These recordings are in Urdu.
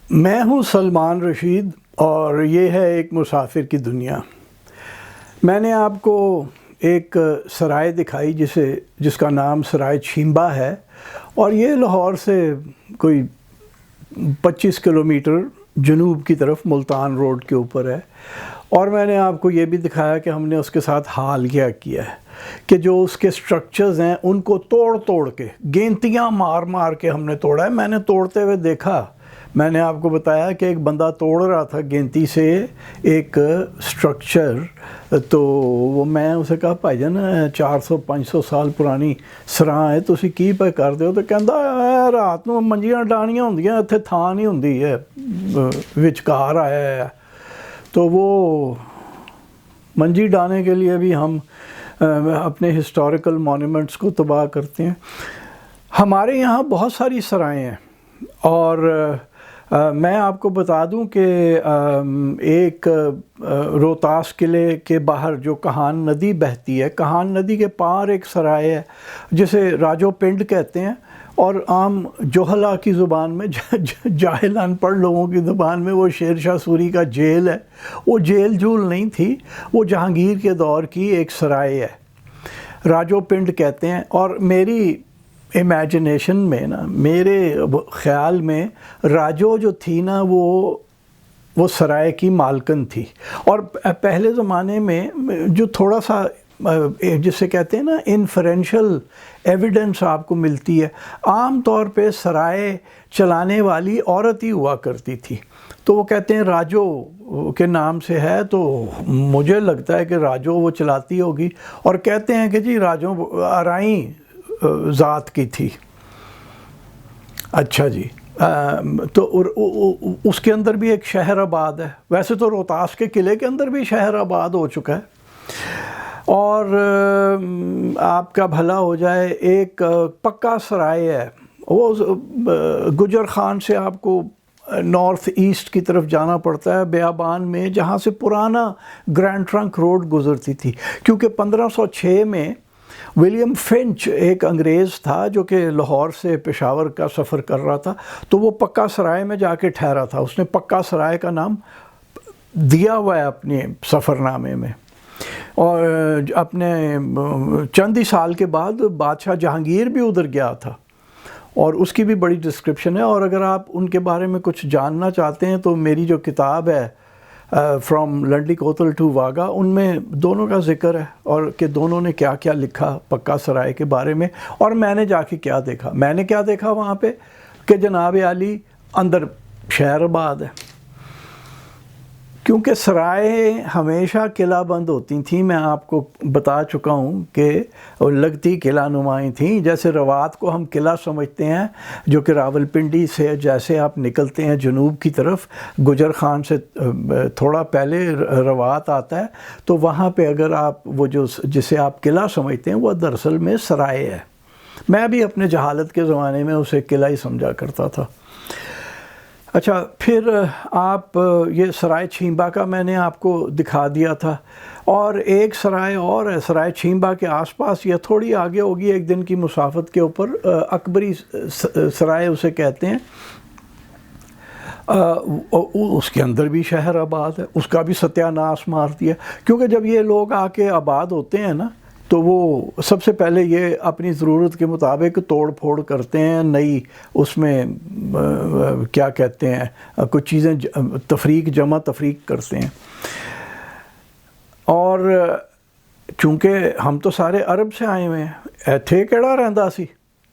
میں ہوں سلمان رشید اور یہ ہے ایک مسافر کی دنیا۔ میں نے آپ کو ایک سرائے دکھائی جس کا نام سرائے چھیمبا ہے، اور یہ لاہور سے کوئی 25 کلومیٹر جنوب کی طرف ملتان روڈ کے اوپر ہے۔ اور میں نے آپ کو یہ بھی دکھایا کہ ہم نے اس کے ساتھ حال کیا ہے کہ جو اس کے سٹرکچرز ہیں ان کو توڑ کے گینتیاں مار کے ہم نے توڑا ہے۔ میں نے توڑتے ہوئے دیکھا، میں نے آپ کو بتایا کہ ایک بندہ توڑ رہا تھا گینتی سے ایک سٹرکچر، تو وہ میں اسے کہا بھائی جان 400-500 سال پرانی سراں ہے، تسی کی پہ کر دیو؟ تو کہندا رات نوں منجیاں ڈانیاں ہوندیاں، اتھے تھاں نہیں ہوندی ہے، وچکار آیا ہے۔ تو وہ منجی ڈانے کے لیے بھی ہم اپنے ہسٹوریکل مونومنٹس کو تباہ کرتے ہیں۔ ہمارے یہاں بہت ساری سرائیں ہیں، اور میں آپ کو بتا دوں کہ ایک روہتاس قلعے کے باہر جو کہان ندی بہتی ہے، کہان ندی کے پار ایک سرائے ہے جسے راجو پنڈ کہتے ہیں، اور عام جوہلا کی زبان میں، جاہل ان پڑھ لوگوں کی زبان میں وہ شیر شاہ سوری کا جیل ہے۔ وہ جیل جھول نہیں تھی، وہ جہانگیر کے دور کی ایک سرائے ہے، راجو پنڈ کہتے ہیں۔ اور میری امیجنیشن میں نا، میرے خیال میں راجو جو تھی نا وہ سرائے کی مالکن تھی۔ اور پہلے زمانے میں جو تھوڑا سا جسے کہتے ہیں نا انفرینشل ایویڈنس آپ کو ملتی ہے، عام طور پہ سرائے چلانے والی عورت ہی ہوا کرتی تھی، تو وہ کہتے ہیں راجو کے نام سے ہے، تو مجھے لگتا ہے کہ راجو وہ چلاتی ہوگی، اور کہتے ہیں کہ جی راجو ارائیں ذات کی تھی۔ اچھا جی، تو اس کے اندر بھی ایک شہر آباد ہے۔ ویسے تو روہتاس کے قلعے کے اندر بھی شہر آباد ہو چکا ہے۔ اور آپ کا بھلا ہو جائے، ایک پکا سرائے ہے، وہ گجر خان سے آپ کو نارتھ ایسٹ کی طرف جانا پڑتا ہے بیابان میں، جہاں سے پرانا گرینڈ ٹرنک روڈ گزرتی تھی، کیونکہ 1506 میں ولیم فنچ ایک انگریز تھا جو کہ لاہور سے پشاور کا سفر کر رہا تھا، تو وہ پکا سرائے میں جا کے ٹھہرا تھا۔ اس نے پکا سرائے کا نام دیا ہوا ہے اپنے سفر نامے میں۔ اور اپنے چند ہی سال کے بعد بادشاہ جہانگیر بھی ادھر گیا تھا، اور اس کی بھی بڑی ڈسکرپشن ہے۔ اور اگر آپ ان کے بارے میں کچھ جاننا چاہتے ہیں تو میری جو کتاب ہے فرام لنڈی کوتل ٹو واگا، ان میں دونوں کا ذکر ہے، اور کہ دونوں نے کیا کیا لکھا پکا سرائے کے بارے میں، اور میں نے جا کے کیا دیکھا۔ میں نے کیا دیکھا وہاں پہ کہ جناب عالی اندر شہر آباد ہے، کیونکہ سرائے ہمیشہ قلعہ بند ہوتی تھیں۔ میں آپ کو بتا چکا ہوں کہ لگتی قلعہ نمائیں تھیں، جیسے روات کو ہم قلعہ سمجھتے ہیں، جو کہ راولپنڈی سے جیسے آپ نکلتے ہیں جنوب کی طرف، گجر خان سے تھوڑا پہلے روات آتا ہے، تو وہاں پہ اگر آپ وہ جسے آپ قلعہ سمجھتے ہیں، وہ دراصل میں سرائے ہے۔ میں بھی اپنے جہالت کے زمانے میں اسے قلعہ ہی سمجھا کرتا تھا۔ اچھا، پھر آپ یہ سرائے چھیمبا کا میں نے آپ کو دکھا دیا تھا، اور ایک سرائے اور ہے سرائے چھیمبا کے آس پاس، یا تھوڑی آگے ہوگی ایک دن کی مسافت کے اوپر، اکبری سرائے اسے کہتے ہیں۔ اس کے اندر بھی شہر آباد ہے، اس کا بھی ستیہ ناش مار دیا، کیونکہ جب یہ لوگ آ کے آباد ہوتے ہیں نا، تو وہ سب سے پہلے یہ اپنی ضرورت کے مطابق توڑ پھوڑ کرتے ہیں، نئی اس میں کیا کہتے ہیں کچھ چیزیں جمع تفریق کرتے ہیں۔ اور چونکہ ہم تو سارے عرب سے آئے ہوئے ہیں، ایتھے کیڑا رہندا سی،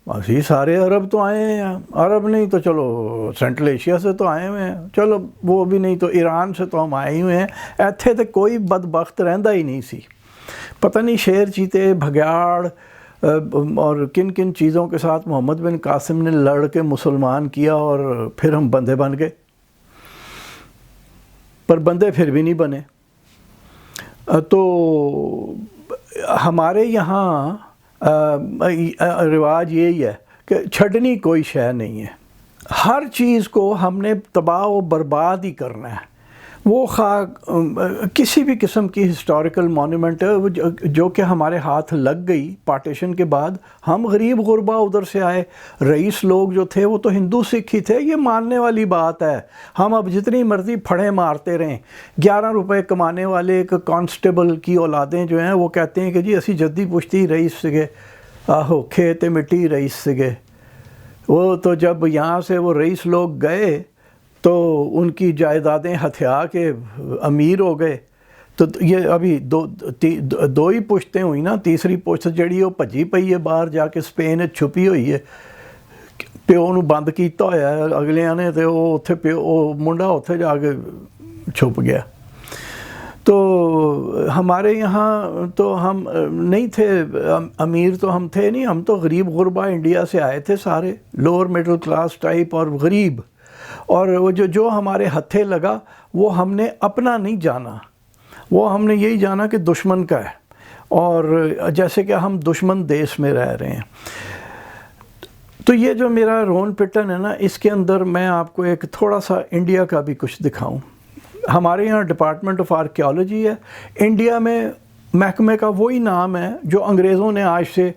اسی سارے عرب تو آئے ہیں، عرب نہیں تو چلو سینٹرل ایشیا سے تو آئے ہوئے ہیں، چلو وہ بھی نہیں تو ایران سے تو ہم آئے ہوئے ہیں، ایتھے تو کوئی بدبخت رہندا ہی نہیں سی۔ پتہ نہیں شیر چیتے، بھگیاڑ اور کن کن چیزوں کے ساتھ محمد بن قاسم نے لڑ کے مسلمان کیا، اور پھر ہم بندے بن گئے، پر بندے پھر بھی نہیں بنے۔ تو ہمارے یہاں رواج یہی ہے کہ چھڈنی کوئی شے نہیں ہے، ہر چیز کو ہم نے تباہ و برباد ہی کرنا ہے۔ وہ کسی بھی قسم کی ہسٹوریکل مونومنٹ ہے جو کہ ہمارے ہاتھ لگ گئی پارٹیشن کے بعد. ہم غریب غربا ادھر سے آئے, رئیس لوگ جو تھے وہ تو ہندو سکھ ہی تھے, یہ ماننے والی بات ہے. ہم اب جتنی مرضی پھڑے مارتے رہیں. 11 روپے کمانے والے ایک کانسٹیبل کی اولادیں جو ہیں وہ کہتے ہیں کہ جی اسی جدی پشتی رئیس سگے, آہو کھیت مٹی رئیس سگے. وہ تو جب یہاں سے وہ رئیس لوگ گئے تو ان کی جائیدادیں ہتھیا کے امیر ہو گئے. تو یہ ابھی دو ہی پشتیں ہوئی نا, تیسری پشت جڑی وہ بھجی پئی ہے باہر جا کے سپین چھپی ہوئی ہے. پیو نو بند کیتا ہویا ہے اگلیاں نے, تے وہ اتھے پیو منڈا اتھے جا کے چھپ گیا. تو ہمارے یہاں تو ہم نہیں تھے امیر, تو ہم تھے نہیں, ہم تو غریب غربا انڈیا سے آئے تھے سارے, لوور مڈل کلاس ٹائپ اور غریب. اور وہ جو ہمارے ہتھے لگا وہ ہم نے اپنا نہیں جانا, وہ ہم نے یہی جانا کہ دشمن کا ہے, اور جیسے کہ ہم دشمن دیس میں رہ رہے ہیں. تو یہ جو میرا رون پٹن ہے نا, اس کے اندر میں آپ کو ایک تھوڑا سا انڈیا کا بھی کچھ دکھاؤں. ہمارے یہاں ڈپارٹمنٹ آف آرکیالوجی ہے. انڈیا میں محکمے کا وہی نام ہے جو انگریزوں نے آج سے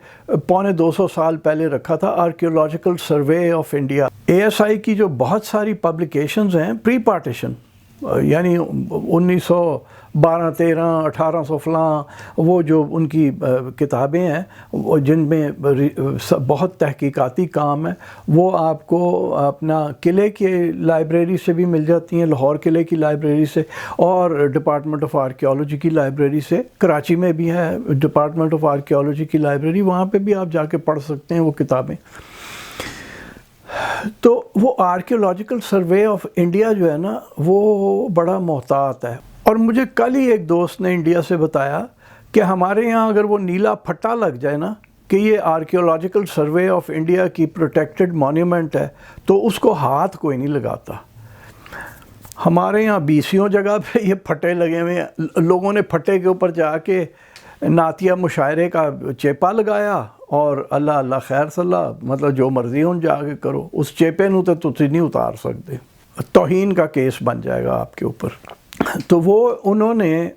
250 سال پہلے رکھا تھا, archaeological survey of India. ASI کی جو بہت ساری پبلیکیشنز ہیں پری پارٹیشن, یعنی 1912 13 1800 فلاں, وہ جو ان کی کتابیں ہیں جن میں بہت تحقیقاتی کام ہے, وہ آپ کو اپنا قلعے کی لائبریری سے بھی مل جاتی ہیں, لاہور قلعے کی لائبریری سے, اور ڈپارٹمنٹ آف آرکیالوجی کی لائبریری سے. کراچی میں بھی ہے ڈپارٹمنٹ آف آرکیالوجی کی لائبریری, وہاں پہ بھی آپ جا کے پڑھ سکتے ہیں وہ کتابیں. تو وہ آرکیولوجیکل سروے آف انڈیا جو ہے نا وہ بڑا محتاط ہے. اور مجھے کل ہی ایک دوست نے انڈیا سے بتایا کہ ہمارے یہاں اگر وہ نیلا پھٹا لگ جائے نا کہ یہ آرکیولوجیکل سروے آف انڈیا کی پروٹیکٹڈ مونیومنٹ ہے, تو اس کو ہاتھ کوئی نہیں لگاتا. ہمارے یہاں 20 جگہ پہ یہ پھٹے لگے ہوئے ہیں. لوگوں نے پھٹے کے اوپر جا کے نعتیہ مشاعرے کا چیپا لگایا, اور اللہ اللہ خیر صلاح, مطلب جو مرضی ہوں جا کے کرو. اس چیپے نو تو تسی نہیں اتار سکتے, توہین کا کیس بن جائے گا آپ کے اوپر. تو وہ انہوں نے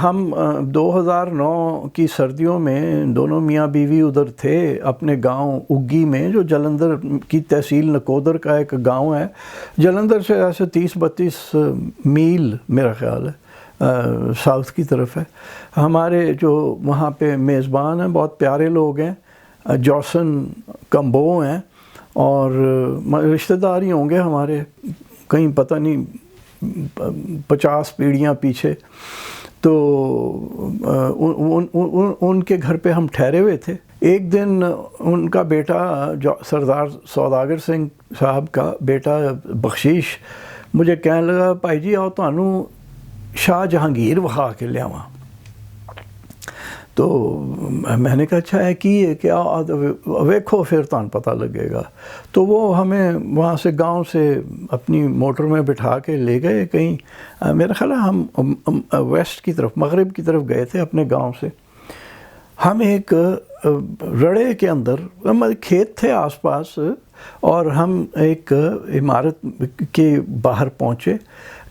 ہم 2009 کی سردیوں میں دونوں میاں بیوی ادھر تھے اپنے گاؤں اگی میں, جو جلندھر کی تحصیل نکودر کا ایک گاؤں ہے. جلندھر سے ایسے 30-32 میل میرا خیال ہے ساؤتھ کی طرف ہے. ہمارے جو وہاں پہ میزبان ہیں بہت پیارے لوگ ہیں, جوسن کمبو ہیں, اور رشتہ دار ہی ہوں گے ہمارے, کہیں پتہ نہیں 50 پیڑھیاں پیچھے. تو ان کے گھر پہ ہم ٹھہرے ہوئے تھے. ایک دن ان کا بیٹا سردار سوداگر سنگھ صاحب کا بیٹا بخشیش مجھے کہنے لگا, بھائی جی آؤ تانوں شاہ جہانگیر وہا کے لیاواں. تو میں نے کہا اچھا ہے کی ہے کیا, ویکھو پھر تان پتہ لگے گا. تو وہ ہمیں وہاں سے گاؤں سے اپنی موٹر میں بٹھا کے لے گئے کہیں, میرا خیال ہے ہم ویسٹ کی طرف مغرب کی طرف گئے تھے اپنے گاؤں سے. ہم ایک رڑے کے اندر, کھیت تھے آس پاس, اور ہم ایک عمارت کے باہر پہنچے.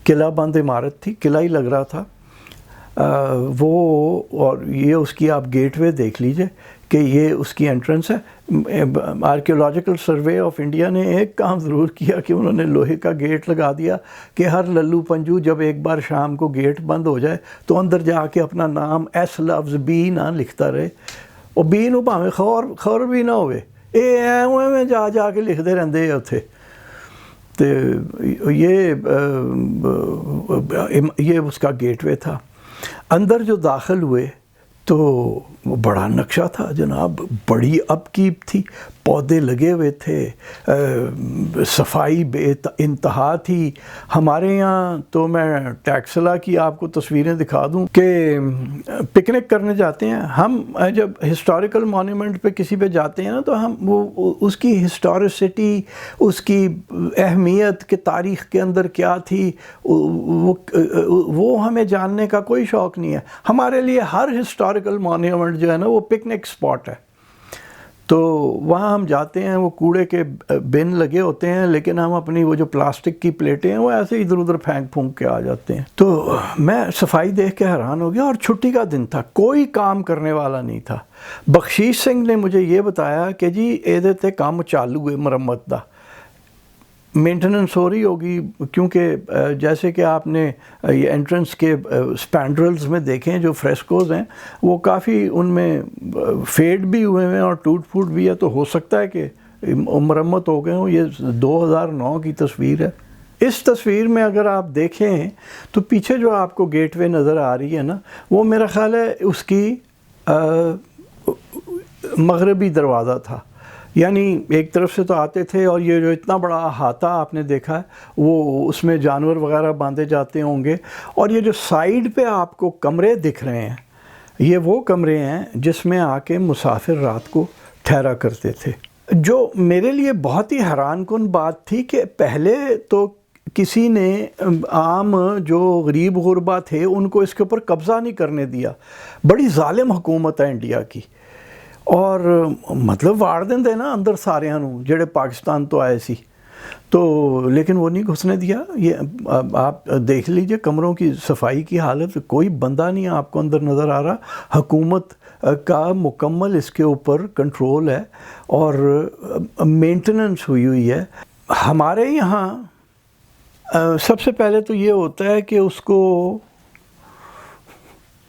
قلعہ بند عمارت تھی, قلعہ ہی لگ رہا تھا وہ, اور یہ اس کی آپ گیٹ وے دیکھ لیجئے کہ یہ اس کی انٹرنس ہے. آرکیولوجیکل سروے آف انڈیا نے ایک کام ضرور کیا کہ انہوں نے لوہے کا گیٹ لگا دیا کہ ہر للو پنجو جب ایک بار شام کو گیٹ بند ہو جائے تو اندر جا کے اپنا نام ایس لفظ بی نہ لکھتا رہے, اور بی نو بھاویں خور بھی نہ ہوئے, میں جا کے لکھتے رہتے اتھے. تو یہ اس کا گیٹ وے تھا. اندر جو داخل ہوئے تو بڑا نقشہ تھا جناب, بڑی اپ کیپ تھی, پودے لگے ہوئے تھے, صفائی بے انتہا تھی. ہمارے یہاں تو میں ٹیکسلا کی آپ کو تصویریں دکھا دوں کہ پکنک کرنے جاتے ہیں ہم, جب ہسٹوریکل مونیومنٹ پہ کسی پہ جاتے ہیں نا تو ہم وہ اس کی ہسٹوریسٹی, اس کی اہمیت کہ تاریخ کے اندر کیا تھی, وہ ہمیں جاننے کا کوئی شوق نہیں ہے. ہمارے لیے ہر ہسٹوریکل مونیومنٹ جو ہے نا وہ پکنک سپاٹ ہے. تو وہاں ہم جاتے ہیں، وہ کوڑے کے بن لگے ہوتے ہیں، لیکن ہم اپنی وہ جو پلاسٹک کی پلیٹیں ہیں وہ ایسے ادھر ادھر پھینک پھونک کے آ جاتے ہیں۔ تو میں صفائی دیکھ کے حیران ہو گیا، اور چھٹی کا دن تھا، کوئی کام کرنے والا نہیں تھا۔ بخشیش سنگھ نے مجھے یہ بتایا کہ جی یہ تے کام چالو ہے مرمت دا، مینٹیننس ہو رہی ہوگی، کیونکہ جیسے کہ آپ نے یہ انٹرنس کے سپینڈرلز میں دیکھیں جو فریسکوز ہیں وہ کافی ان میں فیڈ بھی ہوئے ہیں اور ٹوٹ پھوٹ بھی ہے، تو ہو سکتا ہے کہ مرمت ہو گئے ہوں۔ یہ 2009 کی تصویر ہے۔ اس تصویر میں اگر آپ دیکھیں تو پیچھے جو آپ کو گیٹ وے نظر آ رہی ہے نا، وہ میرا خیال ہے اس کی مغربی دروازہ تھا، یعنی ایک طرف سے تو آتے تھے، اور یہ جو اتنا بڑا احاطہ آپ نے دیکھا ہے وہ اس میں جانور وغیرہ باندھے جاتے ہوں گے، اور یہ جو سائیڈ پہ آپ کو کمرے دکھ رہے ہیں یہ وہ کمرے ہیں جس میں آ کے مسافر رات کو ٹھہرا کرتے تھے۔ جو میرے لیے بہت ہی حیران کن بات تھی کہ پہلے تو کسی نے عام جو غریب غربا تھے ان کو اس کے اوپر قبضہ نہیں کرنے دیا، بڑی ظالم حکومت ہے انڈیا کی، اور مطلب واڑ دیں نا اندر سارے ہنوں جڑے پاکستان تو آئے سی، تو لیکن وہ نہیں گھسنے دیا۔ یہ آپ دیکھ لیجئے کمروں کی صفائی کی حالت، کوئی بندہ نہیں آپ کو اندر نظر آ رہا۔ حکومت کا مکمل اس کے اوپر کنٹرول ہے اور مینٹیننس ہوئی ہے۔ ہمارے یہاں سب سے پہلے تو یہ ہوتا ہے کہ اس کو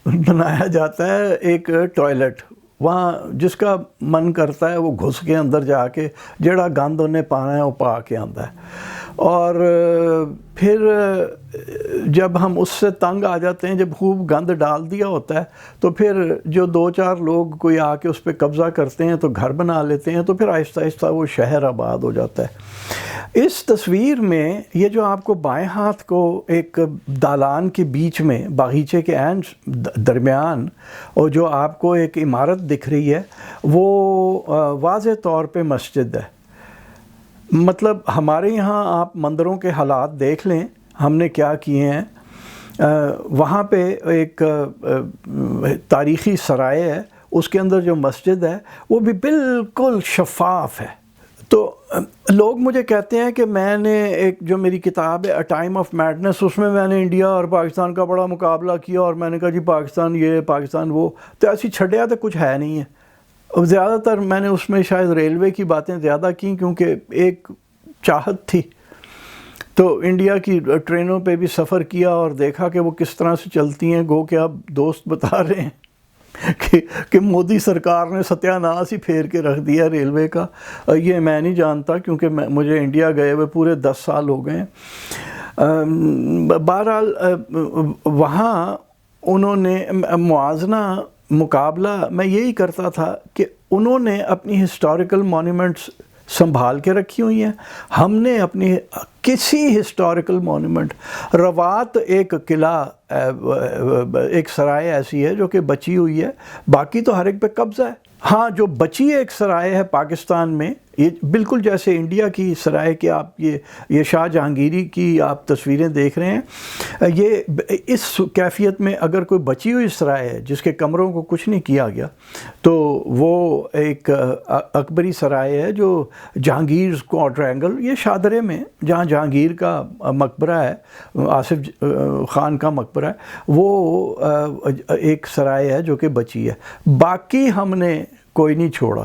بنایا جاتا ہے ایک ٹوائلٹ، وہاں جس کا من کرتا ہے وہ گھس کے اندر جا کے جڑا گند انہیں پانا ہے وہ پا کے آتا ہے، اور پھر جب ہم اس سے تنگ آ جاتے ہیں، جب خوب گند ڈال دیا ہوتا ہے تو پھر جو 2-4 لوگ کوئی آ کے اس پہ قبضہ کرتے ہیں تو گھر بنا لیتے ہیں، تو پھر آہستہ آہستہ وہ شہر آباد ہو جاتا ہے۔ اس تصویر میں یہ جو آپ کو بائیں ہاتھ کو ایک دالان کے بیچ میں باغیچے کے عین درمیان اور جو آپ کو ایک عمارت دکھ رہی ہے وہ واضح طور پہ مسجد ہے۔ مطلب ہمارے یہاں آپ مندروں کے حالات دیکھ لیں ہم نے کیا کیے ہیں، وہاں پہ ایک تاریخی سرائے ہے، اس کے اندر جو مسجد ہے وہ بھی بالکل شفاف ہے۔ تو لوگ مجھے کہتے ہیں کہ میں نے ایک جو میری کتاب ہے اے ٹائم آف میڈنس، اس میں نے انڈیا اور پاکستان کا بڑا مقابلہ کیا، اور میں نے کہا جی پاکستان یہ پاکستان وہ، تو ایسی چھڑیا تو کچھ ہے نہیں ہے۔ زیادہ تر میں نے اس میں شاید ریلوے کی باتیں زیادہ کی کیونکہ ایک چاہت تھی، تو انڈیا کی ٹرینوں پہ بھی سفر کیا اور دیکھا کہ وہ کس طرح سے چلتی ہیں۔ گو کہ اب دوست بتا رہے ہیں کہ مودی سرکار نے ستیہ ناس ہی پھیر کے رکھ دیا ریلوے کا، یہ میں نہیں جانتا کیونکہ مجھے انڈیا گئے ہوئے پورے 10 سال ہو گئے ہیں۔ بہرحال وہاں انہوں نے موازنہ مقابلہ میں یہی کرتا تھا کہ انہوں نے اپنی ہسٹوریکل مونیومنٹس سنبھال کے رکھی ہوئی ہیں، ہم نے اپنی کسی ہسٹوریکل مونیومنٹ، روات ایک قلعہ ایک سرائے ایسی ہے جو کہ بچی ہوئی ہے، باقی تو ہر ایک پہ قبضہ ہے۔ ہاں جو بچی ایک سرائے ہے پاکستان میں، یہ بالکل جیسے انڈیا کی سرائے کہ آپ یہ شاہ جہانگیری کی آپ تصویریں دیکھ رہے ہیں، یہ اس کیفیت میں اگر کوئی بچی ہوئی سرائے ہے جس کے کمروں کو کچھ نہیں کیا گیا تو وہ ایک اکبری سرائے ہے جو جہانگیر کوادرینگل، یہ شاہدرے میں جہاں جہانگیر کا مقبرہ ہے، آصف خان کا مقبرہ ہے، وہ ایک سرائے ہے جو کہ بچی ہے، باقی ہم نے کوئی نہیں چھوڑا۔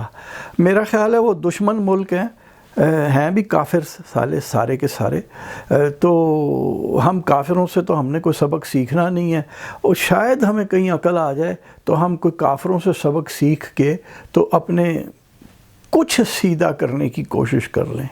میرا خیال ہے وہ دشمن ملک ہیں بھی کافر سارے کے سارے، تو ہم کافروں سے تو ہم نے کوئی سبق سیکھنا نہیں ہے، اور شاید ہمیں کہیں عقل آ جائے تو ہم کوئی کافروں سے سبق سیکھ کے تو اپنے کچھ سیدھا کرنے کی کوشش کر لیں۔